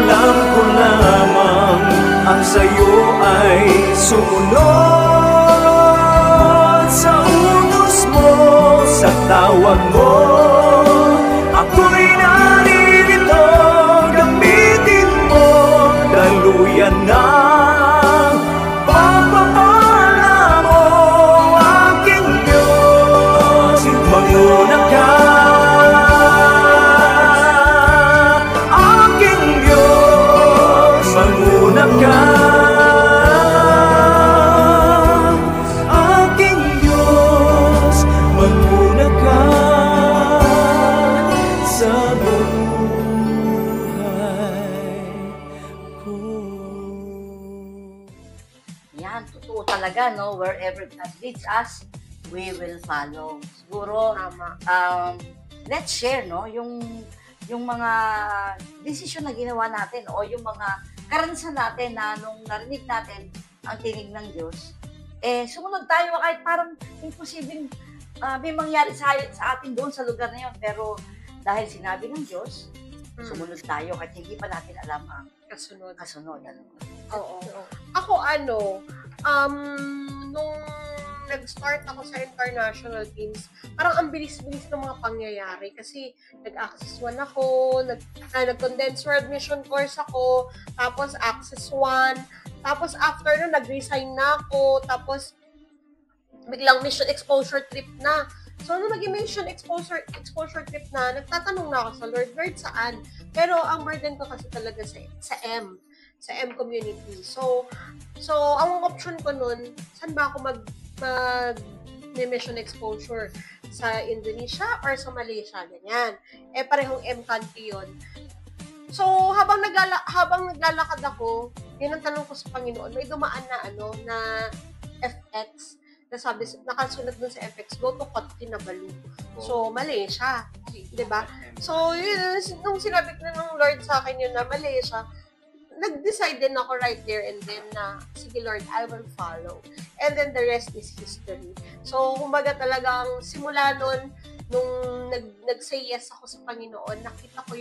alam ko lamang ang sa'yo ay sumunod sa utos mo, sa tawag mo. Ako'y naririto, gamitin mo, daluyan na pagpapala mo, aking Diyos. Manguna ka, aking Diyos, manguna ka, aking Diyos, manguna ka sa buhay ko. Yan, totoo talaga, no? Wherever God leads us, we will follow. Siguro, Tama. let's share, no? Yung mga desisyon na ginawa natin o yung mga karanasan natin na nung narinig natin ang tinig ng Diyos, sumunod tayo kahit parang imposibleng may mangyari sa atin doon sa lugar na yun. Pero dahil sinabi ng Diyos, sumunod tayo kahit hindi pa natin alam ang Kasunod. kasunod. Ano? Oo. Ako nung nag-start ako sa international teams, parang ang bilis-bilis ng mga pangyayari kasi nag-access 1 ako, nag-condensed world mission course ako, tapos access 1, tapos after nun, nag-resign na ako, tapos biglang mission exposure trip na. So, nung naging mission exposure trip na, nagtatanong na ako sa Lord, saan? Pero ang burden ko kasi talaga sa M community. So ang option ko nun, saan ba ako may mission exposure? Sa Indonesia or sa Malaysia? Ganyan. Parehong M country yun. So, habang naglalakad ako, yun ang tanong ko sa Panginoon, may dumaan na FX, nakasunod dun sa FX, go to Kot Kinabalu. So, Malaysia. Diba? So, yun, nung sinabi na ng Lord sa akin yun na Malaysia, nag-decide din ako right there and then na, sige Lord, I will follow. And then the rest is history. So, kumbaga talagang simula nun, nung nag-say yes ako sa Panginoon, nakita ko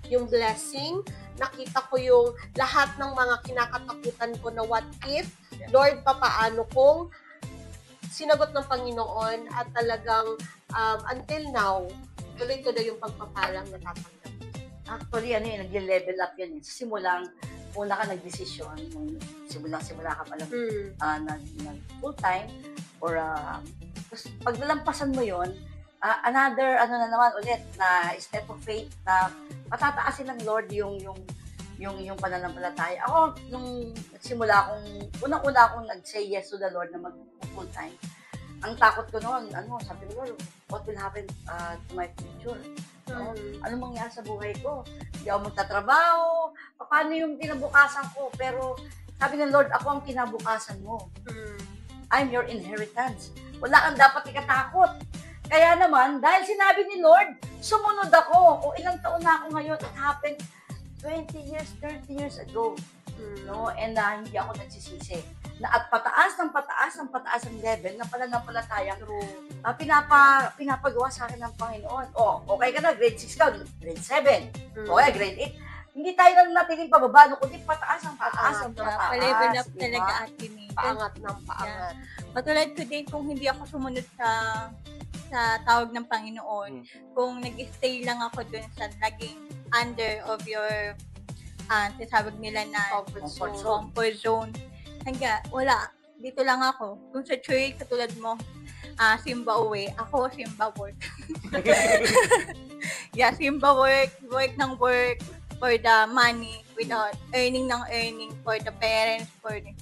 yung blessing, nakita ko yung lahat ng mga kinakatakutan ko na what if, Lord, papaano kung sinagot ng Panginoon at talagang until now, tuloy-tuloy yung pagpapalang natatanggap. Actually, nag-level up yan. Sa simulang, una ka nag-desisyon, simula ka palang nag-full-time, or pag nalampasan mo yon, another, na naman ulit, na step of faith, na patataasin ng Lord yung pananampalataya. Ako, nung nagsimula unang-una akong nag-say yes to the Lord na mag-full-time, ang takot ko noon, sabi ko, Lord, what will happen to my future? Ano mangyari sa buhay ko? Hindi ako magtatrabaho. Paano yung kinabukasan ko? Pero sabi ng Lord, ako ang kinabukasan mo. I'm your inheritance. Wala kang dapat ikatakot. Kaya naman, dahil sinabi ni Lord, sumunod ako. O ilang taon na ako ngayon. It happened 20 years, 30 years ago. No? And hindi ako nagsisisi. At pataas ng pataas ang level na pananampalataya pinapagawa sa akin ng Panginoon. Okay ka na, grade 6 ka, grade 7. Okay, grade 8. Hindi tayo na natiling pababa, kundi pataas ang pataas. Pa-level up talaga atin eh. Paangat ng paangat. Patulad ko din kung hindi ako sumunod sa tawag ng Panginoon, kung nag-stay lang ako dun sa naging under of your tinatawag nila na comfort zone. Hanggang, wala. Dito lang ako. Kung sa church, katulad mo, Simba uwi. Ako, Simba work. Yeah, Simba work ng work for the money, without earning for the parents,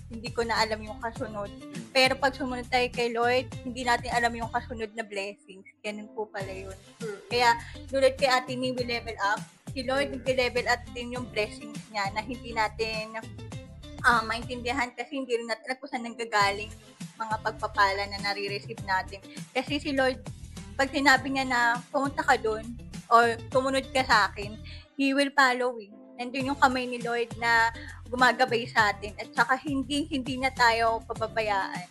hindi ko na alam yung kasunod. Pero pag sumunod tayo kay Lord, hindi natin alam yung kasunod na blessings. Ganun po pala yun. Kaya, tulad kay Ate Ni, we level up. Si Lord, nag-level up din yung blessings niya na hindi natin maintindihan kasi hindi rin natin alam kung saan nanggagaling yung mga pagpapala na nare-receive natin. Kasi si Lord, pag sinabi niya na pumunta ka doon or tumunod ka sa akin, He will follow you. Nandun yung kamay ni Lord na gumagabay sa atin at saka hindi na tayo pababayaan.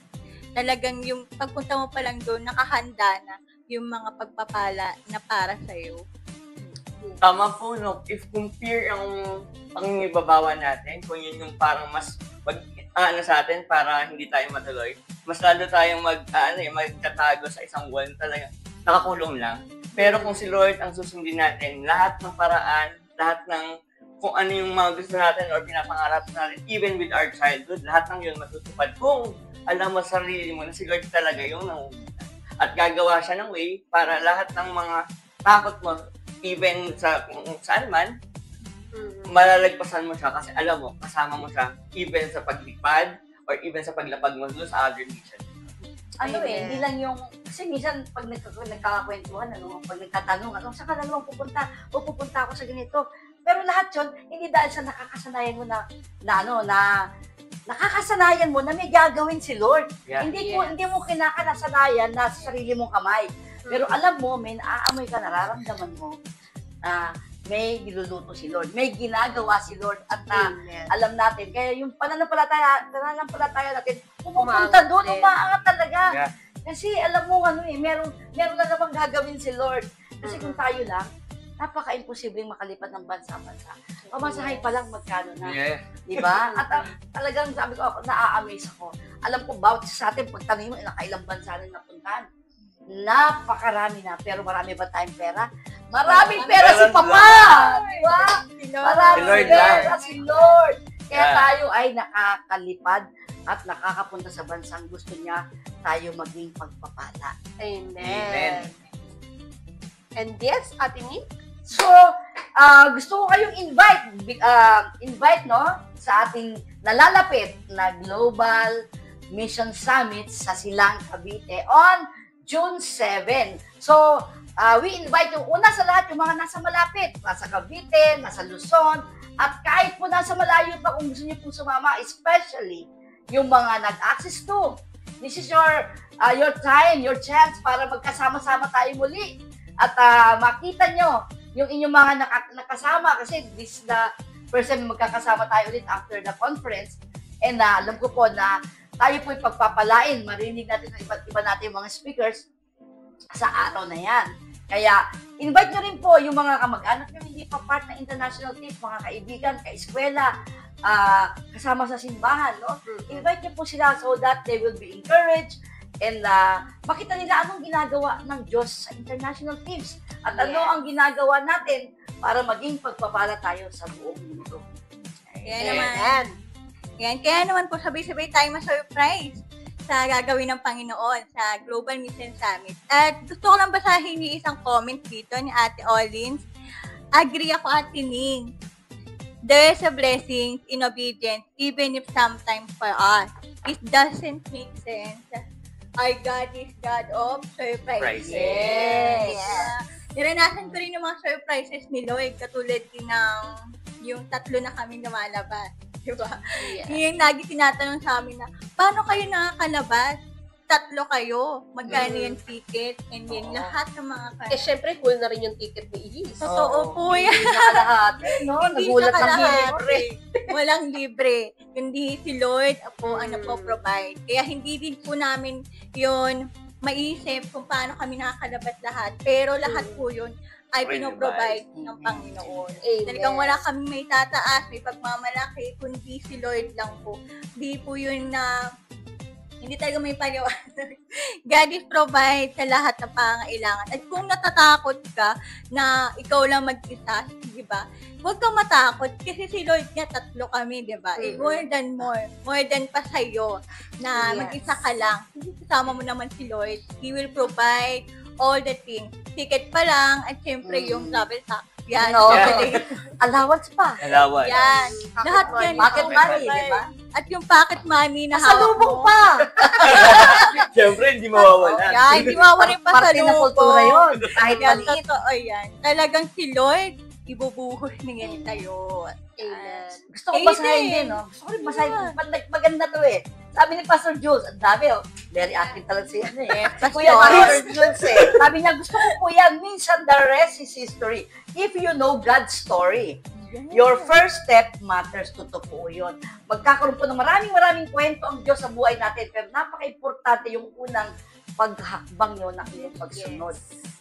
Talagang yung pagpunta mo pa lang doon, nakahanda na yung mga pagpapala na para sa'yo. Tama po, no? If compare ang pangingibabawa natin, kung yun yung parang mas sa atin para hindi tayo matuloy, mas lalo tayong magtatago sa isang wall talaga. Nakakulong lang. Pero kung si Lord ang susundin natin, lahat ng paraan, lahat ng kung ano yung mga gusto natin or pinapangarap natin, even with our childhood, lahat ng yun matutupad kung alam mo sa sarili mo na si Lord talaga yung nangungunan. At gagawa siya ng way para lahat ng mga takot mo, even sa kung saan man, malalagpasan mo siya kasi alam mo, kasama mo siya even sa paglipad or even sa paglapag mo sa other mission. Hindi lang yung, kasi minsan pag nagkakakwentuhan, pag nagtatanong, saan ka na naman pupunta? O pupunta ako sa ganito. Pero lahat yun, hindi dahil sa nakakasanayan mo na nakakasanayan mo na may gagawin si Lord. Yeah. Hindi mo kinakasanayan na sa sarili mong kamay. Pero alam mo, may naaamoy ka, nararamdaman mo na may niluluto si Lord, may ginagawa si Lord at alam natin. Kaya yung pananampalataya natin, pumupunta doon, umaangat talaga. Yeah. Kasi alam mo, meron na namang gagawin si Lord. Kasi kung tayo lang, napaka-imposibleng makalipad ng bansa-bansa. Pamasahay pa lang magkano na. Yeah. Diba? At talagang sabi ko, na-amaze ako. Alam ko, bawat sa atin, pag tanong mo, nakailang bansa rin napuntahan. Napakarami na. Pero marami ba tayong pera? Maraming pera si Papa! Diba? Maraming pera si Lord. Kaya tayo ay nakakalipad at nakakapunta sa bansang gusto niya tayo maging pagpapala. Amen. And yes, Ate Nick? So, gusto ko kayong invite sa ating nalalapit na Global Mission Summit sa Silang, Cavite on June 7. So, we invite yung una sa lahat, yung mga nasa malapit, nasa Cavite, nasa Luzon, at kahit po nasa malayo pa kung gusto niyo po sumama, especially yung mga nag-access to. This is your time, your chance para magkasama-sama tayo muli. At makita nyo yung inyong mga nakasama kasi this is the first time magkakasama tayo ulit after the conference. And alam ko po na tayo po'y pagpapalain, marinig natin ng iba't iba natin yung mga speakers sa araw na yan. Kaya invite nyo rin po yung mga kamag-anak nyo hindi pa part ng international team, mga kaibigan, kaeskwela, kasama sa simbahan. No? Invite nyo po sila so that they will be encouraged and makita nila anong ginagawa ng Diyos sa international teams at ano ang ginagawa natin para maging pagpapala tayo sa buong mundo. Kaya naman po sabay-sabay tayo ma-surprise sa gagawin ng Panginoon sa Global Mission Summit. At gusto ko lang basahin yung isang comment dito ni Ate Olins. Agree ako, Ate Ning. There is a blessing in obedience even if sometimes for us it doesn't make sense. Our God is God of surprises. Yes. Naranasan ko rin yung mga surprises ni Lloyd, katulad din ng yung 3 na kami lumalabas. Diba? Yes. Yung lagi tinatanong sa amin na, paano kayo nakakalabas? 3 kayo. Magkano yung ticket? And then lahat ng mga Syempre, cool na rin yung ticket ni Elise. Totoo po yan. Hindi na kalahati, no? Nagulat ng libre. Walang libre. Kundi si Lord po ang nagpo-provide. Kaya hindi din po namin yun maisip kung paano kami nakakalabas lahat. Pero lahat po yun ay pinoprovide ng Panginoon. Talagang wala kaming may tataas, may pagmamalaki, kundi si Lord lang po. Hindi po yun na hindi talaga may paliwanag. God is provide sa lahat ng pangailangan. At kung natatakot ka na ikaw lang mag-isa, di ba? Huwag kang matakot kasi si Lord niya 3 kami, di ba? More than pa sa'yo na mag-isa ka lang. Kasama mo naman si Lord. He will provide all the things. Ticket pa lang at syempre yung travel tax. Yan. No. Allowance pa. Allowance. Yan. Lahat yan. Pocket money, di ba? At yung pocket money na Pasalubong pa. Siyempre, hindi mawawala. Yan, hindi mawawala yung Parte ng kultura yun. Kahit Yan, maliit. totoo yan. Talagang si Lord, ibubuhos na yan tayo. Gusto ko basahin din, no? Gusto ko rin basahin. Maganda to eh. Sabi ni Pastor Jules, ang dami, oh. Very active talaga siya. Kuya Pastor Jules eh. Sabi niya, gusto ko po yan. Minsan, the rest is history. If you know God's story, your first step matters. Totoo po yun. Magkakaroon po ng maraming kwento ang Diyos sa buhay natin. Pero napaka-importante yung unang paghakbang yun ng iyong pagsunod.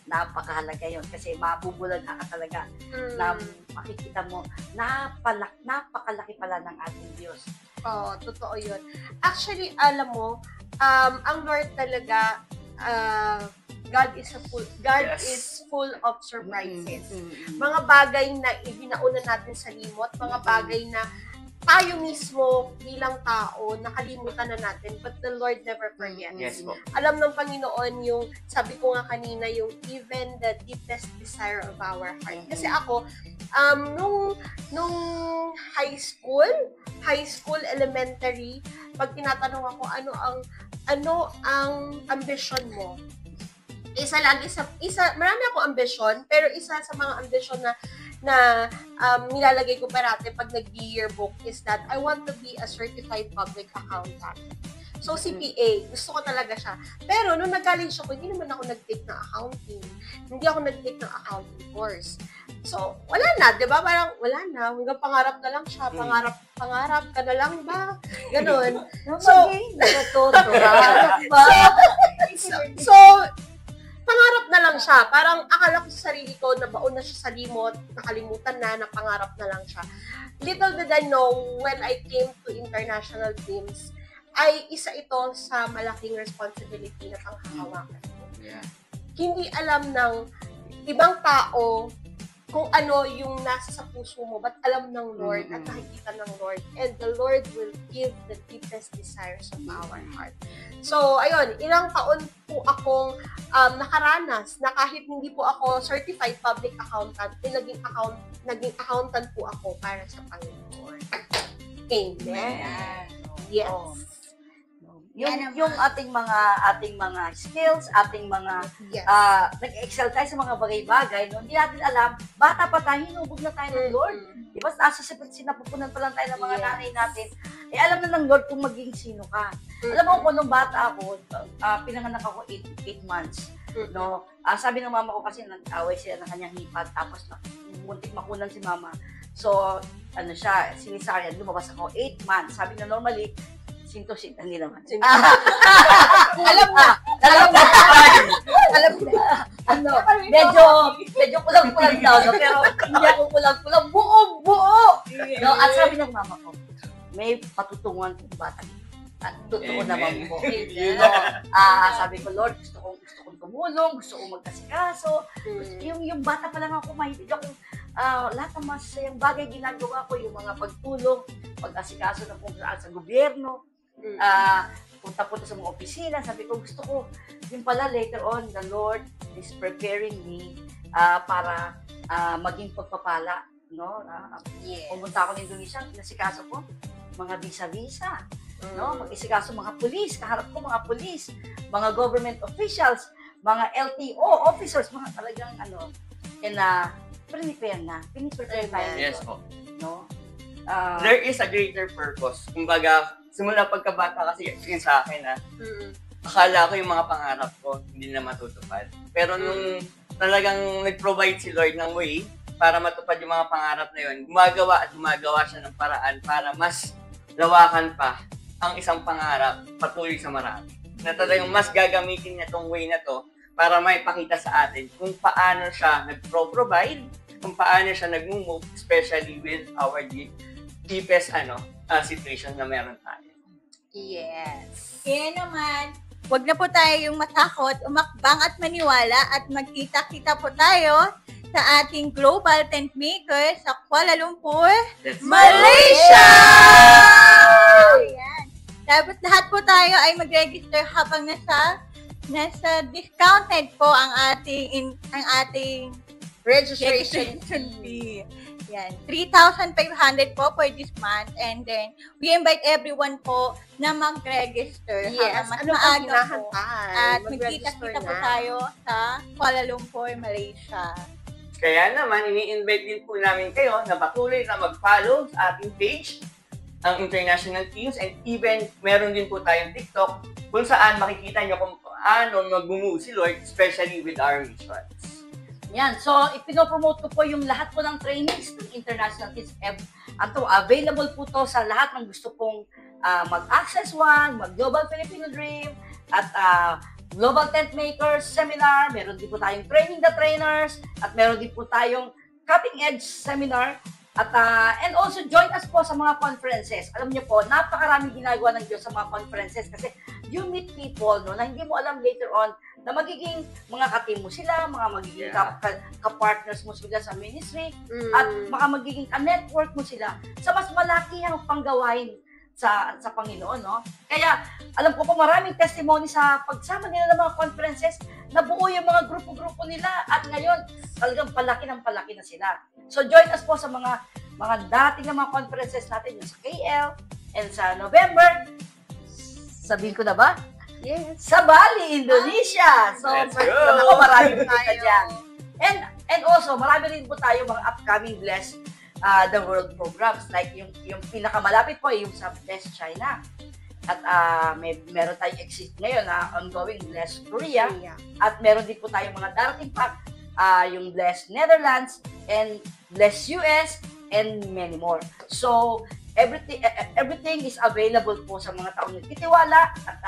Napakahalaga yun kasi mabubulan ka talaga na makikita mo napakalaki pala ng ating Diyos. Oo, totoo yun. Actually, alam mo, ang Lord talaga, God is full of surprises. Mga bagay na ibinauna natin sa limot, mga bagay na tayo mismo bilang tao, nakalimutan na natin, but the Lord never forgets. Yes po. Alam ng Panginoon yung, sabi ko nga kanina, yung even the deepest desire of our heart. Kasi ako, nung high school, elementary, pag tinatanong ako, ano ang ambition mo? Marami akong ambisyon, pero isa sa mga ambisyon na nilalagay ko parate pag nag-yearbook is that I want to be a certified public accountant. So, CPA, gusto ko talaga siya. Pero, nung nag-college ako, hindi naman ako nag-take ng accounting. Hindi ako nag-take ng accounting course. So, wala na, di ba? Parang, wala na. Hanggang pangarap na lang siya. Pangarap ka na lang ba? Ganon. So, pangarap na lang siya. Parang akala ko sa sarili ko, nabaon na siya sa limot, nakalimutan na, napangarap na lang siya. Little did I know, when I came to international teams, ay isa ito sa malaking responsibility na panghahawakan ko. Yeah. Hindi alam ng ibang tao kung ano yung nasa sa puso mo, but alam ng Lord at nakikita ng Lord. And the Lord will give the deepest desires of our heart. So, ayun, ilang taon po akong nakaranas na kahit hindi po ako certified public accountant, naging accountant po ako para sa Panginoon. Amen. Yes. Oh. Yung ating mga skills, ating mga nag-excel tayo sa mga bagay-bagay, no? Hindi natin alam, bata pa tayo, hinubog na tayo ng Lord. Diba, nasa sinapupunan pa lang tayo ng mga nanay natin. Eh, alam na ng Lord kung maging sino ka. Alam mo ko, nung bata ako, pinanganak ako 8 months. No? Sabi ng mama ko kasi nag-away sila ng kanyang hipad, tapos muntik makunan si mama. So, sinisaryan, lumabas ako 8 months. Sabi na normally, sinto-sinto, hindi naman. Alam na. Medyo kulang-kulang daw, no? Pero hindi ako kulang-kulang, buo! No? At sabi ng mama ko, may patutungan kong bata. At totoo naman po. Sabi ko, Lord, gusto kong tumulong, gusto kong magkasikaso. Yung bata pa lang ako, mahilig akong lahat ng masayang bagay ginagawa ko, yung mga pagtulong, pag-asikaso na kung saan sa gobyerno, punta-punta sa mga opisina. Sabi ko, gusto ko, yung pala later on, the Lord is preparing me para maging pagpapala. No? Pumunta ako ng Indonesia, nasikaso ko, mga visa-visa. No? Mag-isikaso mga pulis, kaharap ko mga pulis, mga government officials, mga LTO officers, mga talagang piniprepare tayo. Yes po. No? There is a greater purpose. Kumbaga, simula pagkabata kasi yun sa akin akala ko yung mga pangarap ko hindi na matutupad. Pero nung talagang nag-provide si Lord ng way para matupad yung mga pangarap na yun, gumagawa siya ng paraan para mas lawakan pa ang isang pangarap patuloy sa marami. Na talagang mas gagamitin niya tong way na to para maipakita sa atin kung paano siya nag-provide, kung paano siya nag-move, especially with our deepest situation na meron tayo. Yes. Kaya naman, huwag na po tayong matakot, umakbang at maniwala at magkita-kita po tayo sa ating Global Tent Maker sa Kuala Lumpur, Malaysia! Ayan. Dapat lahat po tayo ay mag-register habang nasa discounted po ang ating Registration fee. Yan, 3,500 po for this month, and then we invite everyone po na mag-register. Yes, mas ano maaga po. hinahantay? At Mag-register magkita-kita po na. tayo sa Kuala Lumpur, Malaysia. Kaya naman, ini-invite din po namin kayo na patuloy na mag-follow sa ating page, ang International Teams, and even meron din po tayong TikTok kung saan makikita nyo kung paano mag-move si Lord, especially with our missions. Yan. So, ipinopromote ko po yung lahat po ng trainings ng International Kids. Available po to sa lahat ng gusto pong mag-Access One, mag-Global Filipino Dream, at Global Tent Makers Seminar, meron din po tayong Training the Trainers, at meron din po tayong Cutting Edge Seminar. At and also join us po sa mga conferences. Alam niyo po, napakaraming ginagawa ng Diyos sa mga conferences kasi you meet people no, na hindi mo alam later on na magiging mga ka-team mo sila, mga magiging ka-partners mo sila sa ministry, at mga magiging ka-network mo sila sa mas malaki ang panggawain sa Panginoon, no? Kaya, alam ko po maraming testimony sa pagsama nila ng mga conferences, nabuo yung mga grupo-grupo nila, at ngayon, talagang palaki na sila. So, join us po sa mga dating na mga conferences natin, yung sa KL, and sa November, sabihin ko na ba? Yes. Sa Bali, Indonesia. So, ako marami po tayo dyan. And also, marami rin po tayo mga upcoming Bless the World programs. Like yung pinakamalapit po, yung sa Bless China. At meron tayong exist ngayon na ongoing Bless Korea. At meron din po tayong mga darating pa, yung Bless Netherlands and Bless US and many more. So, everything is available po sa mga taong nagtitiwala, at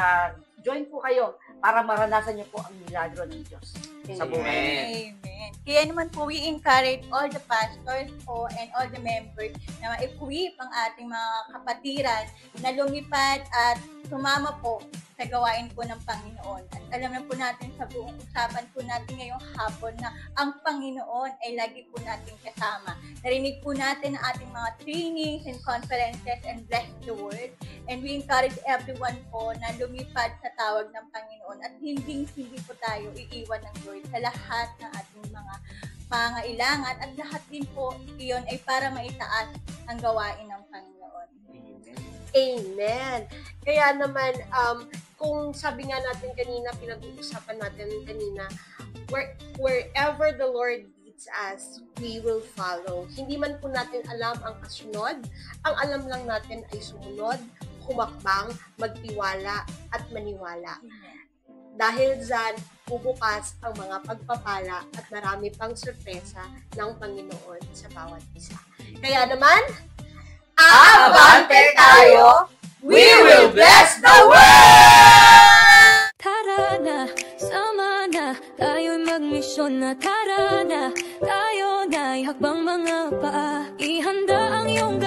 join po kayo para maranasan niyo po ang milagro ng Diyos sa buhay. Amen. Kaya naman po, we encourage all the pastors po and all the members na ma-equip ang ating mga kapatiran na lumipad at sumama po sa gawain po ng Panginoon. At alam na po natin sa buong usapan po natin ngayong hapon na ang Panginoon ay lagi po natin kasama. Narinig po natin ang ating mga trainings and conferences and bless the word. And we encourage everyone po na lumipad sa tawag ng Panginoon at hindi po tayo iiwan ng Lord sa lahat ng ating mga pangailangan, at lahat din po iyon ay para maitaas ang gawain ng Panginoon. Amen. Kaya naman, kung sabi nga natin kanina, pinag-uusapan natin kanina, wherever the Lord leads us, we will follow. Hindi man po natin alam ang kasunod. Ang alam lang natin ay sumunod, humakbang, magtiwala, at maniwala. Dahil dyan, bubukas ang mga pagpapala at marami pang sorpresa ng Panginoon sa bawat isa. Kaya naman, Abante tayo! We will bless the world! Tara na, sama na, tayo'y magmisyon na. Tara na, tayo na'y hakbang mga paa. Ihanda ang iyong